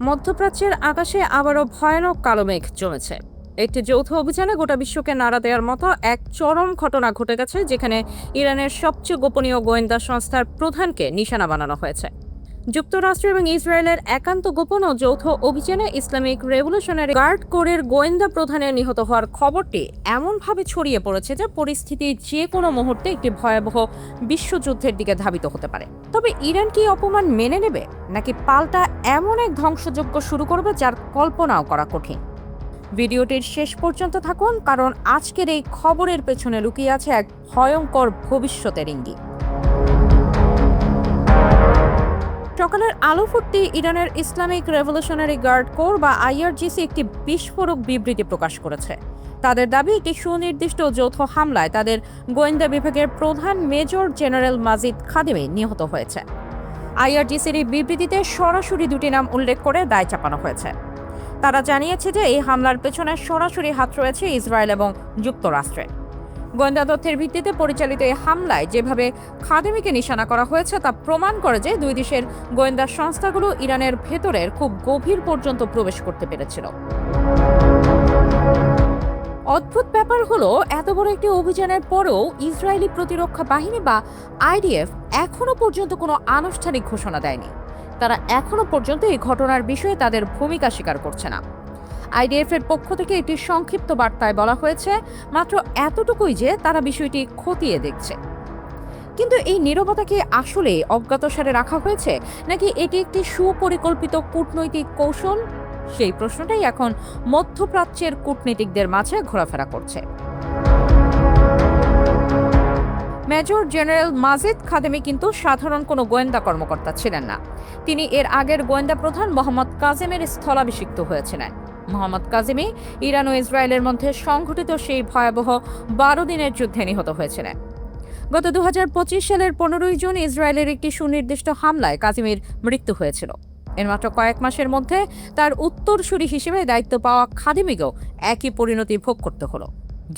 মধ্যপ্রাচ্যের আকাশে আবারও ভয়ানক কালো মেঘ জমেছে। একটি যৌথ অভিযানে গোটা বিশ্বকে নাড়া দেওয়ার মতো এক চরম ঘটনা ঘটে গেছে, যেখানে ইরানের সবচেয়ে গোপনীয় গোয়েন্দা সংস্থার প্রধানকে নিশানা বানানো হয়েছে। যুক্তরাষ্ট্র এবং ইসরায়েলের একান্ত গোপন ও যৌথ অভিযানে ইসলামিক রেভলিউশনারি গার্ড কোরের গোয়েন্দা প্রধানের নিহত হওয়ার খবরটি এমনভাবে ছড়িয়ে পড়েছে যে পরিস্থিতি যে কোনো মুহূর্তে একটি ভয়াবহ বিশ্বযুদ্ধের দিকে ধাবিত হতে পারে। তবে ইরান কি অপমান মেনে নেবে, নাকি পাল্টা এমন এক ধ্বংসযজ্ঞ শুরু করবে যার কল্পনাও করা কঠিন? ভিডিওটির শেষ পর্যন্ত থাকুন, কারণ আজকের এই খবরের পেছনে লুকিয়ে আছে এক ভয়ঙ্কর ভবিষ্যতের ইঙ্গিত। সকালের আলো ফুটতে ইরানের ইসলামিক রেভলিউশনারি গার্ড কোর বা আইআরজিসি একটি বিস্ফোরক বিবৃতি প্রকাশ করেছে। তাদের দাবি, একটি সুনির্দিষ্ট যৌথ হামলায় তাদের গোয়েন্দা বিভাগের প্রধান মেজর জেনারেল মাজিদ খাদেমি নিহত হয়েছে। আইআরজিসির এই বিবৃতিতে সরাসরি দুটি নাম উল্লেখ করে দায় চাপানো হয়েছে। তারা জানিয়েছে যে এই হামলার পেছনে সরাসরি হাত রয়েছে ইসরায়েল এবং যুক্তরাষ্ট্রের। গোয়েন্দা তথ্যের ভিত্তিতে পরিচালিত এই হামলায় যেভাবে খাদেমিকে নিশানা করা হয়েছে তা প্রমাণ করে যে দুই দেশের গোয়েন্দা সংস্থাগুলো ইরানের ভেতরের খুব গভীর পর্যন্ত প্রবেশ করতে পেরেছিল। অদ্ভুত ব্যাপার হলো, এত বড় একটি অভিযানের পরেও ইসরায়েলি প্রতিরক্ষা বাহিনী বা আইডিএফ এখনো পর্যন্ত কোনো আনুষ্ঠানিক ঘোষণা দেয়নি। তারা এখনো পর্যন্ত এই ঘটনার বিষয়ে তাদের ভূমিকা স্বীকার করছে না। আইডিএফ এর পক্ষ থেকে একটি সংক্ষিপ্ত বার্তায় বলা হয়েছে মাত্র এতটুকুই যে তারা বিষয়টি খতিয়ে দেখছে। কিন্তু এই নীরবতা কি আসলে অজ্ঞাতসারে রাখা হয়েছে, নাকি এটি একটি সুপরিকল্পিত কূটনৈতিক কৌশল? সেই প্রশ্নটাই এখন মধ্যপ্রাচ্যের কূটনীতিকদের মাঝে ঘোরাফেরা করছে। মেজর জেনারেল মাজিদ খাদেমি কিন্তু সাধারণ কোনো গোয়েন্দা কর্মকর্তা ছিলেন না। তিনি এর আগের গোয়েন্দা প্রধান মোহাম্মদ কাজেমের স্থলাভিষিক্ত হয়েছিলেন। মোহাম্মদ কাজেমি ইরান ও ইসরায়েলের মধ্যে সংঘটিত সেই ভয়াবহ 12 দিনের যুদ্ধে নিহত হয়েছিলেন। গত 2025 সালের 15 জুন ইসরায়েলের একটি সুনির্দিষ্ট হামলায় কাজেমির মৃত্যু হয়েছিল। এর মাত্র কয়েক মাসের মধ্যে তার উত্তরসূরি হিসেবে দায়িত্ব পাওয়া খাদেমিকেও একই পরিণতি ভোগ করতে হলো,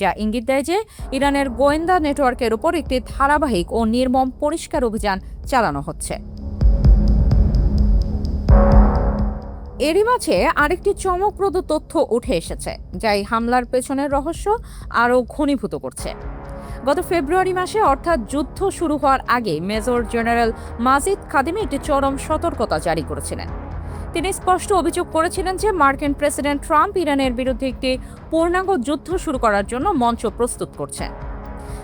যা ইঙ্গিত দেয় যে ইরানের গোয়েন্দা নেটওয়ার্কের উপর একটি ধারাবাহিক ও নির্মম পরিষ্কার অভিযান চালানো হচ্ছে। এরই মাঝে আরেকটি চমকপ্রদ তথ্য উঠে এসেছে, যা এই হামলার পেছনের রহস্য আরও ঘনীভূত করছে। গত ফেব্রুয়ারি মাসে, অর্থাৎ যুদ্ধ শুরু হওয়ার আগে, মেজর জেনারেল মাজিদ খাদেমি একটি চরম সতর্কতা জারি করেছিলেন। তিনি স্পষ্ট অভিযোগ করেছিলেন যে মার্কিন প্রেসিডেন্ট ট্রাম্প ইরানের বিরুদ্ধে একটি পূর্ণাঙ্গ যুদ্ধ শুরু করার জন্য মঞ্চ প্রস্তুত করছেন।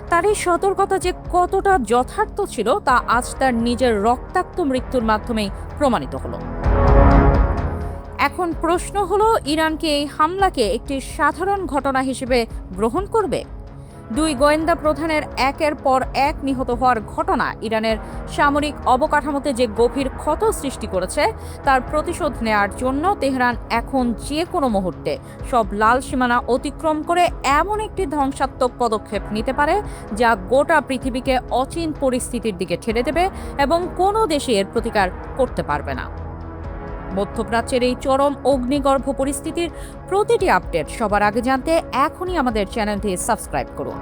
তার এই সতর্কতা যে কতটা যথার্থ ছিল তা আজ তার নিজের রক্তাক্ত মৃত্যুর মাধ্যমেই প্রমাণিত হলো। এখন প্রশ্ন হলো, ইরান কি এই হামলাকে একটি সাধারণ ঘটনা হিসেবে গ্রহণ করবে? দুই গোয়েন্দা প্রধানের একের পর এক নিহত হওয়ার ঘটনা ইরানের সামরিক অবকাঠামোতে যে গভীর ক্ষত সৃষ্টি করেছে তার প্রতিশোধ নেয়ার জন্য তেহরান এখন যে কোনো মুহূর্তে সব লাল সীমানা অতিক্রম করে এমন একটি ধ্বংসাত্মক পদক্ষেপ নিতে পারে যা গোটা পৃথিবীকে অচিন পরিস্থিতির দিকে ঠেলে দেবে এবং কোনো দেশে এর প্রতিকার করতে পারবে না। মধ্যপ্রাচ্যের এই চরম অগ্নিগর্ভ পরিস্থিতির প্রতিটি আপডেট সবার আগে জানতে এখনই আমাদের চ্যানেলটি সাবস্ক্রাইব করুন।